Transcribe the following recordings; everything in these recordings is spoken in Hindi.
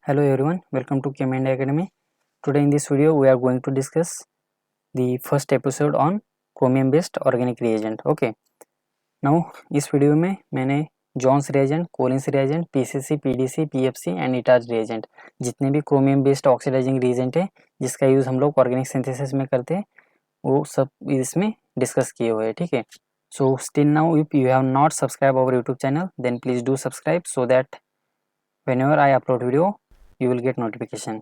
Hello everyone, welcome to Chem India Academy. Today in this video we are going to discuss the first episode on chromium based organic reagent. Okay. Now इस वीडियो में मैंने Jones reagent, Collins reagent, PCC, PDC, PFC and Etard's reagent जितने भी क्रोमियम बेस्ड ऑक्सीडाइजिंग रिएजेंट है जिसका यूज़ हम लोग ऑर्गेनिक सिंथेसिस में करते हैं वो सब इसमें डिस्कस किए हुए हैं. ठीक है. So still now if you have not subscribe our YouTube channel then please do subscribe so that whenever I upload video you will get notification.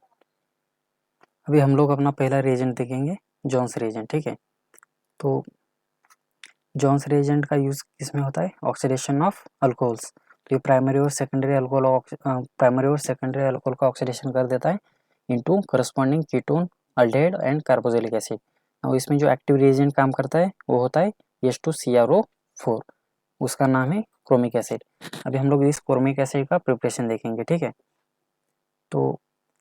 अभी हम लोग अपना पहला रिएजेंट देखेंगे जॉन्स रिएजेंट. ठीक है. तो जॉन्स रिएजेंट का यूज़ किसमें होता है? Oxidation of alcohols. तो ये प्राइमरी और सेकेंडरी अल्कोहल का ऑक्सीडेशन कर देता है into corresponding ketone, aldehyde and carboxylic acid. और इसमें जो एक्टिव रिएजेंट काम करता है वो होता है H2CrO4. उसका नाम है क्रोमिक एसिड. अभी हम लोग इस क्रोमिक एसिड का प्रिपरेशन देखेंगे. ठीक है. तो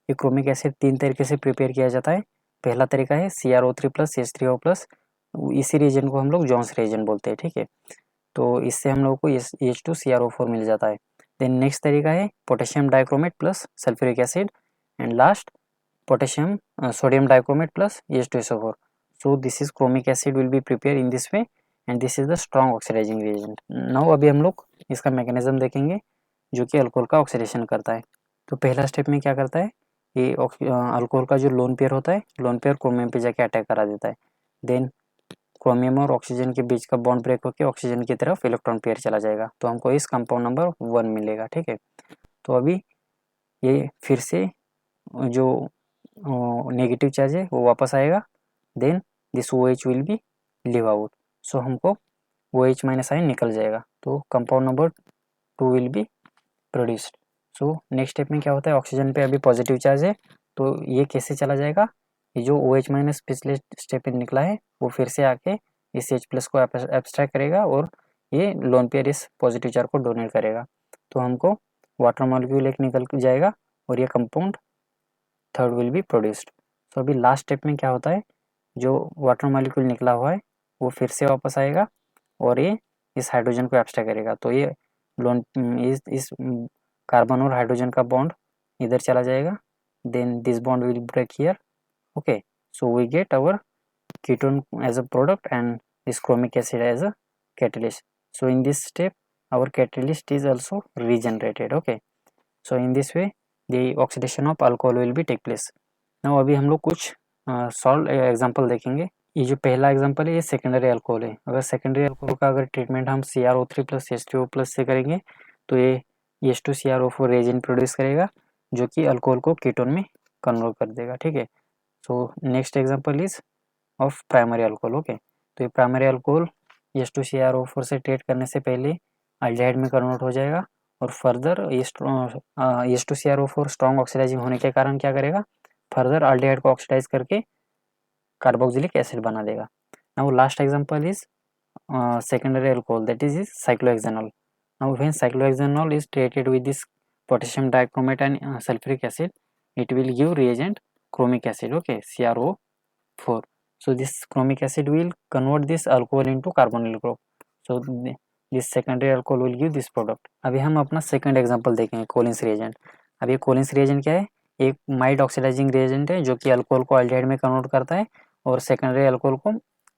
ये क्रोमिक एसिड 3 तरीके से प्रिपेयर किया जाता है. पहला तरीका है CrO3 प्लस H3O प्लस. इसी रिएजेंट को हम लोग जॉन्स रिएजेंट बोलते हैं. ठीक है. तो इससे हम लोग को H2CrO4 मिल जाता है. देन नेक्स्ट तरीका है potassium dichromate plus sulphuric acid and last potassium sodium dichromate plus H2SO4. So this is chromic acid will be prepare in this way and this is the strong oxidising reagent. Now अभी हम लोग इसका मैकेनिज्म देखेंगे जो कि अल्कोहल का ऑक्सीडेशन करता है. तो पहला स्टेप में क्या करता है, ये अल्कोहल का जो लोन पेयर होता है, लोन पेयर क्रोमियम पे जाके अटैक करा देता है. देन क्रोमियम और ऑक्सीजन के बीच का बॉन्ड ब्रेक होकर ऑक्सीजन की तरफ इलेक्ट्रॉन पेयर चला जाएगा. तो हमको इस कंपाउंड नंबर 1 मिलेगा. ठीक है. तो अभी ये फिर से जो नेगेटिव चार्ज है वो वापस आएगा. Then this OH will be leave out. So हमको OH माइनस आयन निकल जाएगा. तो compound number 2 will be produced. So next step में क्या होता है, ऑक्सीजन पे अभी पॉजिटिव चार्ज है तो ये कैसे चला जाएगा, ये जो OH माइनस पिछले स्टेप में निकला है वो फिर से आके इस H प्लस को एब्स्ट्रैक्ट करेगा और ये लोन पेयर इस पॉजिटिव चार्ज को डोनेट करेगा. तो हमको वाटर मॉलिक्यूल एक निकल जाएगा और ये compound third will be produced. तो अभी लास्ट स्टेप में क्या होता है, जो वाटर मॉलिक्यूल निकला हुआ है वो फिर से वापस आएगा और ये इस हाइड्रोजन को एब्स्ट्रैक्ट करेगा. तो ये लोन इस कार्बन और हाइड्रोजन का बॉन्ड इधर चला जाएगा. Then this bond will break here. Okay. So we get our ketone as a product and this chromic acid as a catalyst. So in this step our catalyst is also regenerated. Okay. So in this way the oxidation of alcohol will be take place. Now अभी हम लोग कुछ सॉल्व एग्जांपल देखेंगे. ये जो पहला एग्जांपल है ये सेकेंडरी अल्कोहल है. अगर सेकेंडरी अल्कोहल का अगर ट्रीटमेंट हम CrO3 प्लस H3O प्लस से करेंगे तो ये H2CrO4 रेजेंट प्रोड्यूस करेगा जो कि अल्कोहल को कीटोन में कन्वर्ट कर देगा. ठीक है. So next example is of primary alcohol. Okay. तो ये प्राइमरी अल्कोहल H2CrO4 से ट्रीट करने से पहले अल्डिहाइड में कन्वर्ट हो जाएगा और फर्दर H2CrO4 स्ट्रॉन्ग ऑक्सीडाइजिंग होने के कारण क्या करेगा, फर्दर अल्डिहाइड को ऑक्सीडाइज करके कार्बोक्सिलिक एसिड बना देगा. Now last example is secondary alcohol, that is cyclohexanol. Now when cyclohexanol is treated with this potassium dichromate and sulfuric acid, it will give reagent chromic acid. Okay, CrO4. So this chromic acid will convert this alcohol into carbonyl group. So this secondary alcohol will give this product. अभी हम अपना सेकंड एग्जांपल देखेंगे कोलिन्स रिएजेंट. अब ये कोलिन्स रिएजेंट क्या है, एक माइल्ड ऑक्सीडाइजिंग रिएजेंट है जो कि अल्कोहल को अल्डिहाइड में कन्वर्ट करता है और सेकेंडरी अल्कोहल को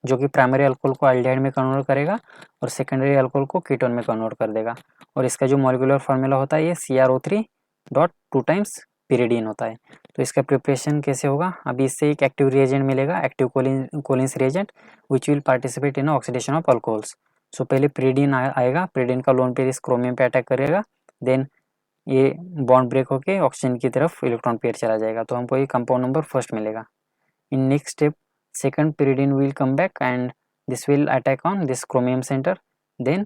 जो कि प्राइमरी अल्कोहल को अल्डिहाइड में कन्वर्ट करेगा और सेकेंडरी अल्कोहल को कीटोन में कन्वर्ट कर देगा. और इसका जो मॉलिक्यूलर फार्मूला होता है ये CrO3.2 टाइम्स पिरिडीन होता है. तो इसका प्रिपरेशन कैसे होगा, अभी इससे एक एक्टिव रिएजेंट मिलेगा, active Collins reagent which will participate in oxidation of alcohols. So पहले पिरिडीन आएगा, पिरिडीन का लोन पेयर इस क्रोमियम पे अटैक करेगा. देन ये बॉन्ड ब्रेक होके ऑक्सीजन की तरफ इलेक्ट्रॉन पेयर चला जाएगा. तो हमको ये कंपाउंड नंबर फर्स्ट मिलेगा. In next step second pyridine will come back and this will attack on this chromium center. Then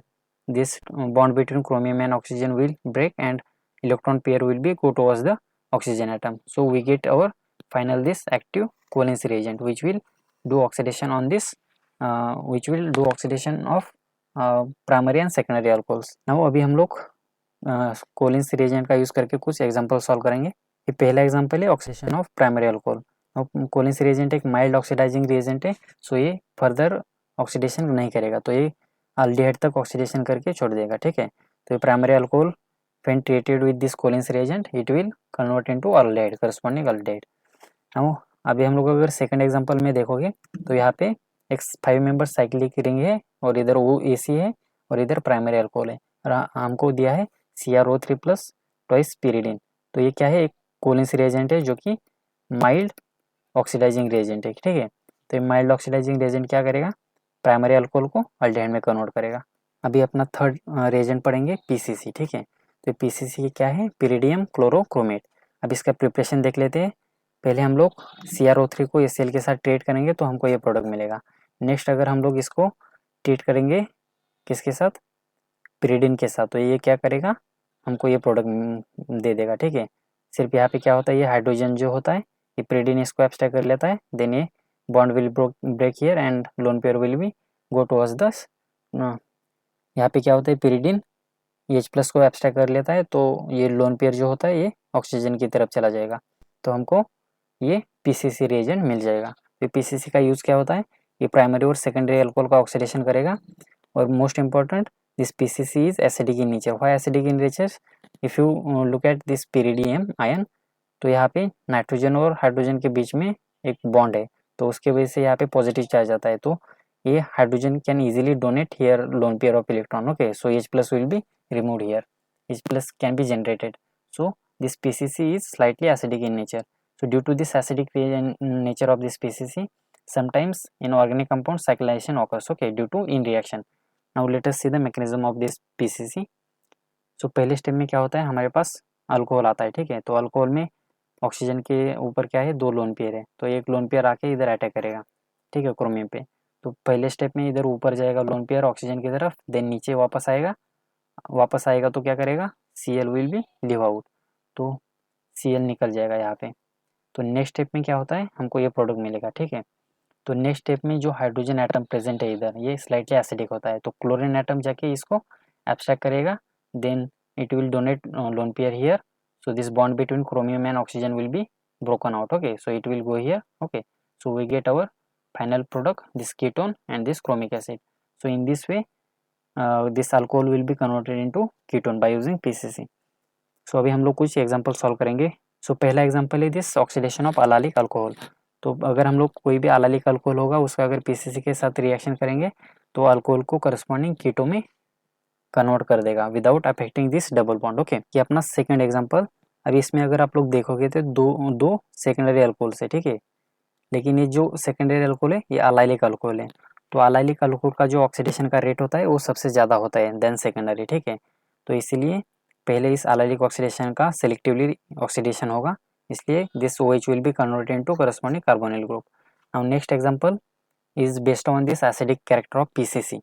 this bond between chromium and oxygen will break and electron pair will be go towards the oxygen atom. So we get our final this active covalence reagent which will do oxidation on this which will do oxidation of primary and secondary alcohols. Now अभी हम लोग कोलिन्स रिएजेंट का यूज़ करके कुछ एग्जांपल सॉल्व करेंगे. ये पहला एग्जांपल है oxidation of primary alcohol. Collins reagent एक माइल्ड ऑक्सीडाइजिंग रिएजेंट है. सो ये फर्दर ऑक्सीडेशन नहीं करेगा, तो ये अल्डिहाइड तक ऑक्सीडेशन करके छोड़ देगा. ठीक है. तो ये primary alcohol when treated with this Collins reagent it will convert into aldehyde, corresponding aldehyde. now अभी हम लोग अगर सेकंड एग्जांपल में देखोगे तो यहाँ पे एक 5 मेंबर साइक्लिक रिंग है और इधर वो AC है और इधर प्राइमरी अल्कोहल है और हमको दिया है CrO3 प्लस ट्वाइस पिरिडिन। तो ये क्या है, एक कोलिन्स रिएजेंट है जो कि माइल्ड ऑक्सीडाइजिंग रिएजेंट है, ठीक है। तो ये माइल्ड ऑक्सीडाइजिंग रिएजेंट क्या करेगा, प्राइमरी अल्कोहल को अल्डेहाइड में कन्वर्ट करेगा। अभी अपना थर्ड रिएजेंट पढ़ेंगे PCC, ठीक है। तो PCC क्या है, पिरिडियम क्लोरोक्रोमेट। अब इसका प्रिपरेशन देख लेते हैं। पहले हम लोग CrO3 को HCl के साथ ट्रीट करेंगे तो हमको ये प्रोडक्ट मिलेगा। नेक्स्ट अगर हम लोग इसको ट्रीट करेंगे किसके साथ, पिरिडिन के साथ, तो ये क्या करेगा, हमको ये प्रोडक्ट दे देगा, ठीक है। सिर्फ यहाँ पे क्या होता है, ये हाइड्रोजन जो होता है ये पिरिडिन इसको एब्स्ट्रैक्ट कर लेता है, देन ये bond will break here and lone pair will be go towards the, यहाँ पे क्या होता है, पिरिडिन H+ को एब्स्ट्रैक्ट कर लेता है तो ये लोन पेयर जो होता है ये ऑक्सीजन की तरफ चला जाएगा, तो हमको ये PCC रिएजेंट मिल जाएगा। तो PCC का यूज़ क्या होता है, ये प्राइमरी और सेकेंडरी अल्कोहल का ऑक्सीडेशन करेगा। और most important, this PCC is acidic in nature. Why acidic in nature, if you look at this पिरिडियम ion, तो यहाँ पे नाइट्रोजन और हाइड्रोजन के बीच में एक बॉन्ड है, तो उसके वजह से यहाँ पे पॉजिटिव चार्ज आता है, तो ये hydrogen can easily donate here loan pair of electron, okay. So H+ will be removed here, H+ can be generated. So this PCC is slightly acidic in nature. So due to this acidic nature of this PCC, sometimes in organic compound cyclization occurs, okay, due to in reaction. Now let us see the mechanism of this PCC. So पहले स्टेप में क्या होता है, हमारे पास अल्कोहल आता है, ठीक है। तो अल्कोहल में ऑक्सीजन के ऊपर क्या है, 2 लोन पेयर है, तो एक लोन पेयर आके इधर अटैक करेगा, ठीक है, क्रोमियम पे। तो पहले स्टेप में इधर ऊपर जाएगा लोन पेयर ऑक्सीजन की तरफ, देन नीचे वापस आएगा तो क्या करेगा, Cl will be leave out, तो Cl निकल जाएगा यहाँ पे। तो नेक्स्ट स्टेप में क्या होता है, हमको ये प्रोडक्ट मिलेगा, ठीक है। तो नेक्स्ट स्टेप में जो हाइड्रोजन एटम प्रेजेंट है इधर, ये स्लाइटली एसिडिक होता है, तो क्लोरीन एटम जाके इसको एब्स्ट्रैक्ट करेगा, then it will donate lone pair here, so this bond between chromium and oxygen will be broken out, okay, so it will go here, okay, so we get our final product, this ketone and this chromic acid. So in this way this alcohol will be converted into ketone by using PCC. So अभी हम लोग कुछ एग्जांपल सॉल्व करेंगे। सो पहला एग्जांपल है दिस ऑक्सीडेशन ऑफ अलालिक अल्कोहल। तो अगर हम लोग कोई भी अलालिक अल्कोहल होगा उसका अगर PCC के साथ रिएक्शन करेंगे तो अल्कोहल को करस्पॉन्डिंग कीटो में कन्वर्ट कर देगा without affecting this double bond, okay. ये अपना सेकंड एग्जांपल। अभी इसमें अगर आप लोग देखोगे तो दो सेकेंडरी अल्कोहल से, ठीक है, लेकिन ये जो सेकेंडरी अल्कोहल है ये अलाइलिक अल्कोहल है, तो अलाइलिक अल्कोहल का जो ऑक्सीडेशन का रेट होता है वो सबसे ज़्यादा होता है देन सेकेंडरी, ठीक है। तो इसीलिए पहले इस अलाइलिक ऑक्सीडेशन का सेलेक्टिवली ऑक्सीडेशन होगा, इसलिए this OH will be converted into corresponding carbonyl group. Now next example is based on this acidic character of PCC।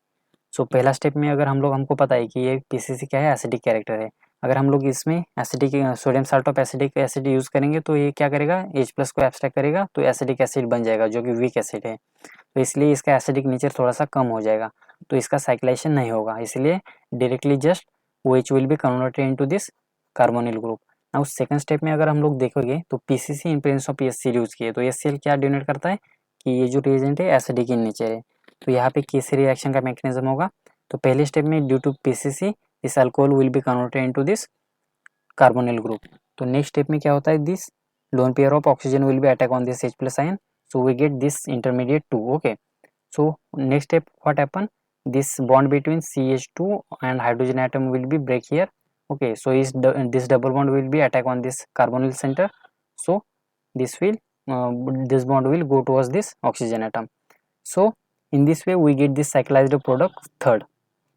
सो पहला स्टेप में अगर हमको पता है कि ये PCC क्या है, एसिडिक कैरेक्टर है। अगर हम लोग इसमें acidic sodium salt of acidic acid use करेंगे तो ये क्या करेगा, H+ को एब्स्ट्रैक्ट करेगा तो एसिडिक एसिड बन जाएगा जो कि वीक एसिड है, तो इसलिए इसका एसिडिक नेचर थोड़ा सा कम हो जाएगा, तो इसका साइक्लाइजेशन नहीं होगा, इसलिए directly just OH will be converted into this carbonyl group. Now second step में अगर हम लोग देखोगे तो PCC in presence of HCl use किए, तो HCl क्या डिनोट करता है कि ये जो रिएजेंट है एसिडिक इन नेचर है, तो यहाँ पे किस रिएक्शन का मैकेनिज्म होगा, तो पहले स्टेप में due to PCC this alcohol will be converted into this carbonyl group. तो नेक्स्ट स्टेप में क्या होता है, this lone pair of oxygen will be attack on this H+ ion, so we get this intermediate 2, okay. So next step what happen, this bond between CH2 and hydrogen atom will be break here, okay. So this double bond will be attack on this carbonyl center, so this bond will go towards this oxygen atom. So in this way we get this cyclized product third,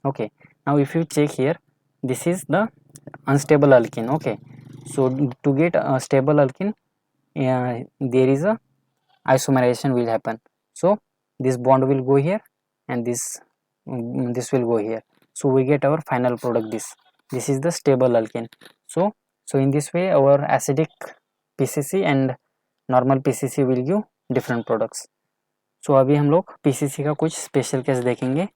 okay. Now if you check here, this is the unstable alkene, okay. So to get a stable alkene there is a isomerization will happen, so this bond will go here and this will go here, so we get our final product, this is the stable alkene. So in this way our acidic PCC and normal PCC will give different products. So अभी हम लोग PCC का कुछ स्पेशल केस देखेंगे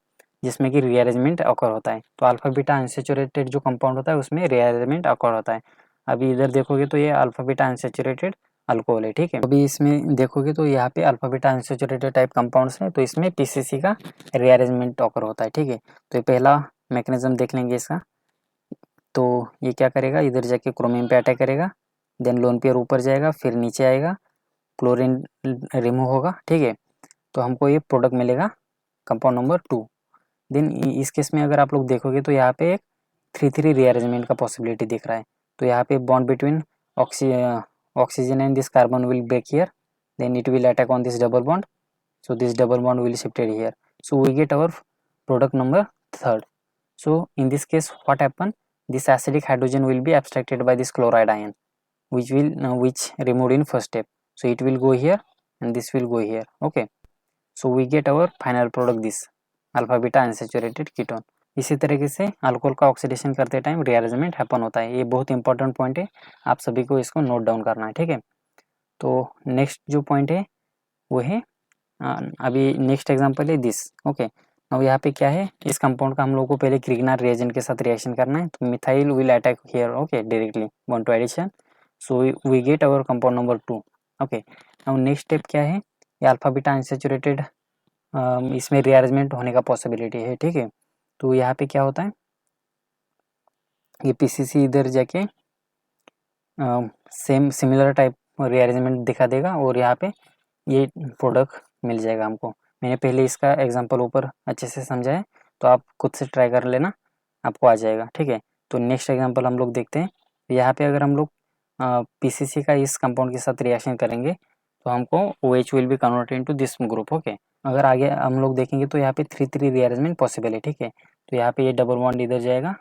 जिसमें कि रीअरेंजमेंट अकर होता है, तो अल्फा बीटा अनसैचुरेटेड जो कंपाउंड होता है उसमें रीअरेंजमेंट अकर होता है। अभी इधर देखोगे तो ये अल्फा बीटा अनसैचुरेटेड अल्कोहल है, ठीक है। अभी इसमें देखोगे तो यहाँ पे alpha beta unsaturated type compounds हैं, तो इसमें PCC का रीअरेंजमेंट ऑकर होता है, ठीक है। तो ये पहला मैकेनिज्म देख लेंगे इसका। तो ये क्या करेगा, इधर जाके क्रोमियम पे अटैक करेगा, देन लोन पेयर ऊपर जाएगा, फिर नीचे आएगा, क्लोरीन रिमूव होगा, ठीक है। तो हमको ये प्रोडक्ट मिलेगा कंपाउंड नंबर 2। देन इस केस में अगर आप लोग देखोगे तो यहाँ पे एक 3-3 रीअरेंजमेंट का पॉसिबिलिटी दिख रहा है। तो यहाँ पे bond between oxygen and this carbon will break here, then it will attack on this double bond, so this double bond will shifted here, so we get our product number 3rd. So in this case what happen, this acidic hydrogen will be abstracted by this chloride ion which removed in first step, so it will go here and this will go here, okay. So we get our final product, this alpha beta unsaturated ketone. इसी तरीके से अल्कोहल का ऑक्सीडेशन करते टाइम रीअरेंजमेंट हैपन होता है। ये बहुत इंपॉर्टेंट पॉइंट है, आप सभी को इसको नोट डाउन करना है, ठीक है। तो नेक्स्ट जो पॉइंट है वो है अभी नेक्स्ट एग्जांपल है दिस, ओके। अब यहाँ पे क्या है, इस कंपाउंड का हम लोग को पहले क्रिग्नार रिएजेंट के साथ रिएक्शन करना है, तो methyl will attack here, okay, directly bond to addition, so we get our compound number 2, okay. अब नेक्स्ट स्टेप क्या है, ये अल्फा बीटा अनसैचुरेटेड, इसमें रीअरेंजमेंट होने का पॉसिबिलिटी है, ठीक है। तो यहाँ पे क्या होता है, ये पीसीसी इधर जाके सेम सिमिलर टाइप रीअरेंजमेंट दिखा देगा और यहाँ पे ये प्रोडक्ट मिल जाएगा हमको। मैंने पहले इसका एग्जांपल ऊपर अच्छे से समझाया, तो आप खुद से ट्राई कर लेना, आपको आ जाएगा, ठीक है। तो नेक्स्ट एग्जांपल हम लोग देखते हैं। यहाँ पे अगर हम लोग पीसीसी का इस कंपाउंड के साथ रिएक्शन करेंगे तो हमको OH will be converted into this group, okay. अगर आगे हम लोग देखेंगे तो यहाँ पे 3-3 रीअरेंजमेंट पॉसिबल है, ठीक है। तो यहाँ पे ये डबल बॉन्ड इधर जाएगा,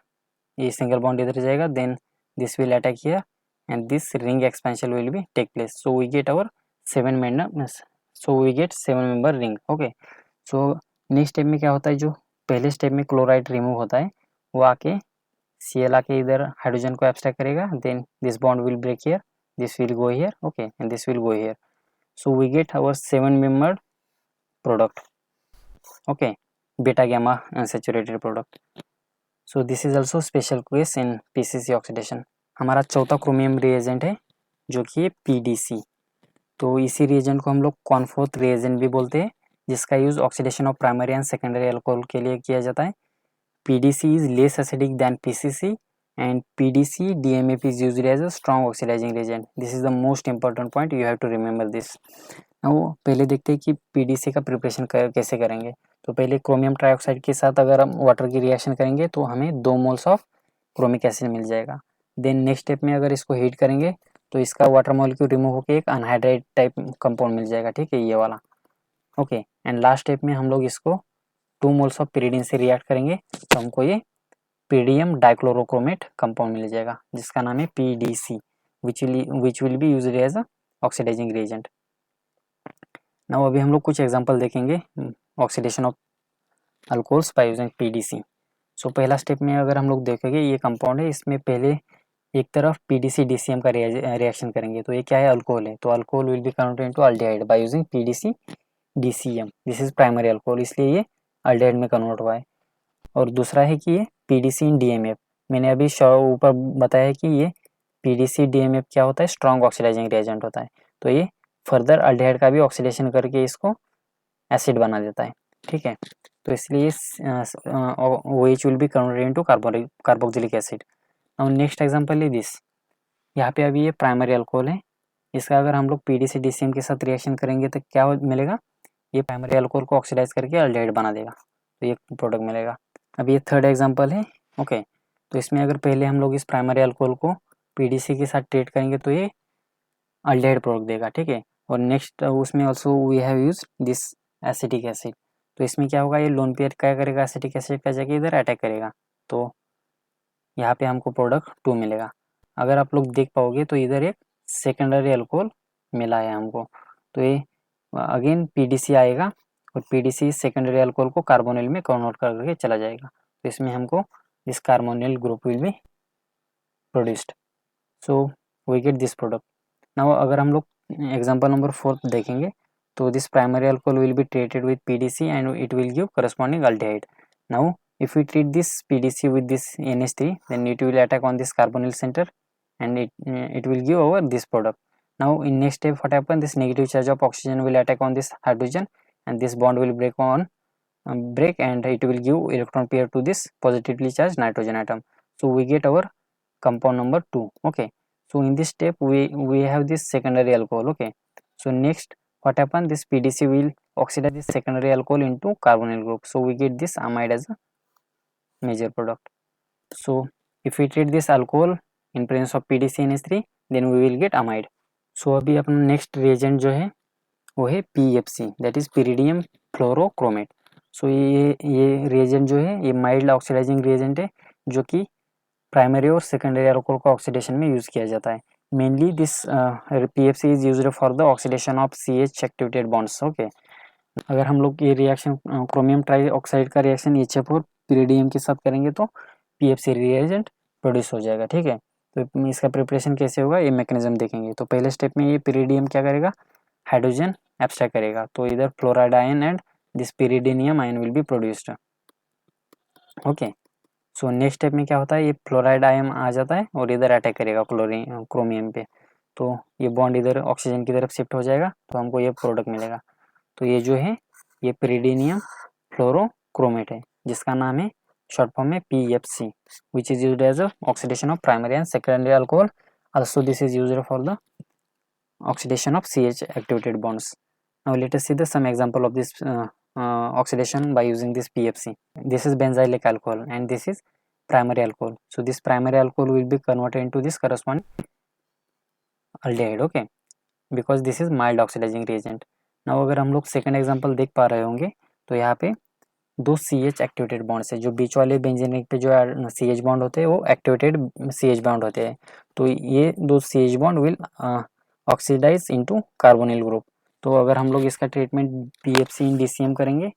ये सिंगल बॉन्ड इधर जाएगा, then this will attack here and this ring expansion will be take place, so we get our 7 member ring, okay. so next step में क्या होता है, जो पहले स्टेप में क्लोराइड रिमूव होता है वो आके Cl आके इधर हाइड्रोजन को एब्स्ट्रैक्ट करेगा, then this bond will break here, this will go here, okay, and this will go here, so we get our 7 membered product, okay, beta gamma unsaturated product. So this is also special case in PCC oxidation. हमारा चौथा क्रोमियम रिएजेंट है जो कि PDC। तो इसी रिएजेंट को हम लोग कॉनफोर्थ रिएजेंट भी बोलते हैं, जिसका use oxidation of primary and secondary alcohol के लिए किया जाता है। PDC is less acidic than PCC and PDC DMF is used as a strong oxidising reagent. This is the most important point, you have to remember this. वो पहले देखते हैं कि PDC का प्रिपरेशन कैसे करेंगे। तो पहले क्रोमियम ट्राइऑक्साइड के साथ अगर हम वाटर की रिएक्शन करेंगे तो हमें 2 मोल्स ऑफ क्रोमिक एसिड मिल जाएगा। देन नेक्स्ट स्टेप में अगर इसको हीट करेंगे तो इसका वाटर मॉलिक्यूल रिमूव होकर एक अनहाइड्रेट टाइप कंपाउंड मिल जाएगा, ठीक है, ये वाला, ओके। एंड लास्ट स्टेप में हम लोग इसको 2 मोल्स ऑफ पिरिडीन से रिएक्ट करेंगे तो हमको ये पीडियम डाइक्लोरोक्रोमेट कंपाउंड मिल जाएगा, जिसका नाम है PDC, which will be used as a oxidizing reagent. Now अभी हम लोग कुछ एग्जांपल देखेंगे oxidation of alcohols by using PDC। सो पहला स्टेप में अगर हम लोग देखेंगे, ये कंपाउंड है, इसमें पहले एक तरफ PDC DCM का रिएक्शन करेंगे, तो ये क्या है, अल्कोहल है, तो alcohol will be converted into aldehyde bye using PDC DCM, this is primary alcohol, इसलिए ये अल्डिहाइड में कन्वर्ट हुआ है। और दूसरा है कि ये PDC इन DMF, मैंने अभी ऊपर बताया कि ये PDC DMF क्या होता है, स्ट्रॉन्ग ऑक्सीडाइजिंग रिएजेंट होता है, तो ये फर्दर अल्डिहाइड का भी ऑक्सीडेशन करके इसको एसिड बना देता है, ठीक है। तो इसलिए OH will be converted into carboxylic acid. और नेक्स्ट एग्जांपल है दिस, यहाँ पे अभी ये प्राइमरी अल्कोहल है, इसका अगर हम लोग PDC DCM के साथ रिएक्शन करेंगे तो क्या मिलेगा, ये प्राइमरी अल्कोहल को ऑक्सीडाइज करके अल्डिहाइड बना देगा, तो ये प्रोडक्ट मिलेगा। अब ये थर्ड एग्जांपल है, ओके। तो इसमें अगर पहले हम लोग इस प्राइमरी अल्कोहल को PDC के साथ ट्रीट करेंगे तो ये अल्डिहाइड प्रोडक्ट देगा, ठीक है। और नेक्स्ट उसमें also we have use this acetic acid, तो इसमें क्या होगा, ये लोन पेयर क्या करेगा, एसिटिक एसिड का जाके इधर अटैक करेगा, तो यहाँ पे हमको प्रोडक्ट 2 मिलेगा। अगर आप लोग देख पाओगे तो इधर एक सेकेंडरी अल्कोहल मिला है हमको, तो ये अगेन PDC आएगा और PDC सेकेंडरी अल्कोहल को कार्बोनिल में कन्वर्ट करके चला जाएगा, तो इसमें हमको this carbonyl group will be produced, so we get this product. Now अगर हम लोग एग्जांपल नंबर 4 देखेंगे तो this primary alcohol will be treated with PDC and it will give corresponding aldehyde. Now if we treat this PDC with this NH3, then it will attack on this carbonyl center and it will give over this product. Now in next step what happen, this negative charge of oxygen will attack on this hydrogen and this bond will break and it will give electron pair to this positively charged nitrogen atom, so we get our compound number 2. Okay, so in this step we have this secondary alcohol. Okay, so next what happen, this PDC will oxidize this secondary alcohol into carbonyl group, so we get this amide as a major product. So if we treat this alcohol in presence of PDCNH3 then we will get amide. So अभी अपना नेक्स्ट रिएजेंट जो है वो है PFC, दैट इज पिरिडियम फ्लोरोक्रोमेट. सो ये रिएजेंट जो है ये माइल्ड ऑक्सीडाइजिंग रिएजेंट है जो कि प्राइमरी और सेकेंडरी अल्कोहल को ऑक्सीडेशन में यूज किया जाता है. Mainly this PFC is used for the oxidation of CH activated bonds. Okay, अगर हम लोग ये रिएक्शन क्रोमियम ट्राई ऑक्साइड का रिएक्शन HF और पिरिडियम के साथ करेंगे तो PFC रिएजेंट प्रोड्यूस हो जाएगा. ठीक है, तो इसका प्रिपरेशन कैसे होगा ये मैकेनिज्म देखेंगे. तो पहले स्टेप में ये पिरिडियम क्या करेगा, हाइड्रोजन एब्स्ट्रैक्ट करेगा, तो इधर fluoride ion and this pyridinium ion will be produced. Okay, so next step में क्या होता है, ये फ्लोराइड आयन आ जाता है और इधर अटैक करेगा क्रोमियम पे, तो ये बॉन्ड इधर ऑक्सीजन की तरफ शिफ्ट हो जाएगा, तो हमको ये प्रोडक्ट मिलेगा. तो ये जो है ये पिरिडिनियम फ्लोरोक्रोमेट है जिसका नाम है शॉर्ट फॉर्म में PFC, which is used as a oxidation of primary and secondary alcohol. Also this is used for the oxidation of CH activated bonds. Now let us see the some example of this oxidation by using this PFC. This is benzylic alcohol and this is primary alcohol. So this primary alcohol will be converted into this corresponding aldehyde. Okay, because this is mild oxidizing reagent. Now अगर हम लोग सेकंड एग्जांपल देख पा रहे होंगे तो यहाँ पे दो CH एक्टिवेटेड बॉन्ड्स है, जो बीच वाले बेंजीन रिंग पे जो CH बॉन्ड होते हैं वो एक्टिवेटेड CH बॉन्ड होते हैं. तो ये दो CH bond will oxidize into carbonyl group. तो अगर हम लोग इसका ट्रीटमेंट PFC इन DCM करेंगे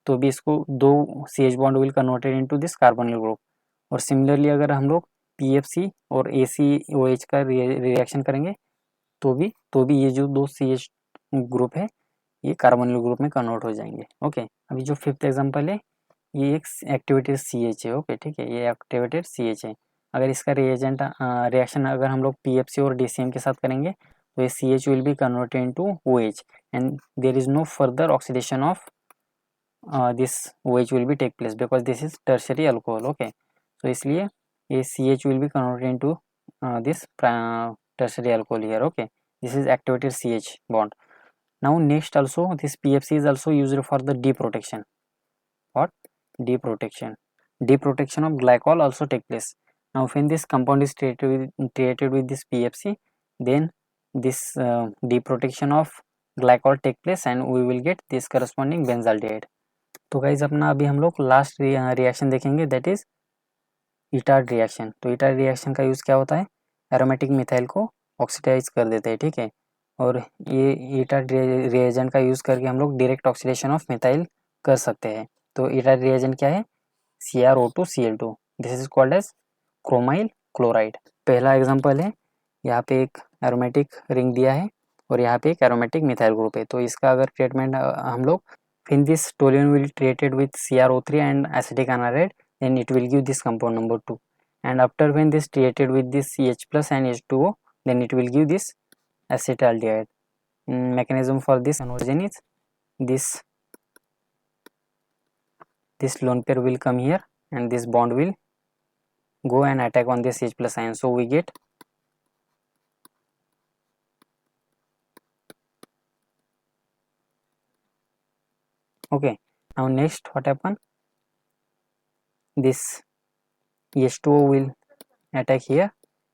तो भी इसको दो CH bond will converted into this carbonyl group. और सिमिलरली अगर हम लोग PFC और ACOH का रिएक्शन करेंगे तो भी ये जो दो CH ग्रुप है ये कार्बोनिल ग्रुप में कन्वर्ट हो जाएंगे. ओके, अभी जो फिफ्थ एग्जांपल है ये एक एक्टिवेटेड CH है. ओके, ठीक है, ये एक्टिवेटेड CH है. अगर इसका रिएजेंट रिएक्शन अगर हम लोग PFC और DCM के साथ करेंगे तो ये CH will be converted into OH and there is no further oxidation of this OH will be take place because this is tertiary alcohol. Okay, तो इसलिए ये CH will be converted into this tertiary alcohol here. Okay, this is activated CH bond. Now next also this PFC is also used for the deprotection. What? Deprotection of glycol also take place. Now when this compound is treated with this PFC, then this deprotection of glycol take place and we will get this corresponding benzaldehyde. तो गाइज अपना अभी हम लोग लास्ट रिएक्शन देखेंगे दैट इज इटार्ड रिएक्शन. तो इटार्ड रिएक्शन का यूज़ क्या होता है, एरोमेटिक मिथाइल को ऑक्सीडाइज कर देते हैं. ठीक है, और ये इटार्ड रिएजेंट का यूज़ करके हम लोग डायरेक्ट ऑक्सीडेशन ऑफ मिथाइल कर सकते हैं. तो इटार्ड रिएजेंट क्या है, CrO2Cl2. This is called as chromyl chloride. पहला एग्जांपल है, यहाँ पे एक एरोमेटिक रिंग दिया है और यहाँ पे एक एरोमेटिक मिथाइल ग्रुप है. तो इसका अगर ट्रीटमेंट हम लोग फिर this toluene will treated with CrO3 and acetic anhydride, then it will give this compound number 2, and after when this treated with this CH plus and H2O, then it will give this acetaldehyde. Mechanism for this conversion is this lone pair will come here and this bond will go and attack on this H plus ion, so we get okay. Now next what happen, this H2O will attack here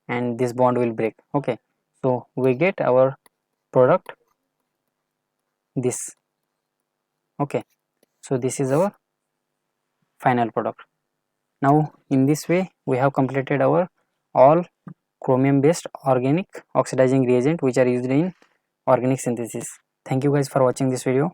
and this bond will break. Okay, so we get our product this. Okay, so this is our final product. Now in this way we have completed our all chromium based organic oxidizing reagent which are used in organic synthesis. Thank you guys for watching this video.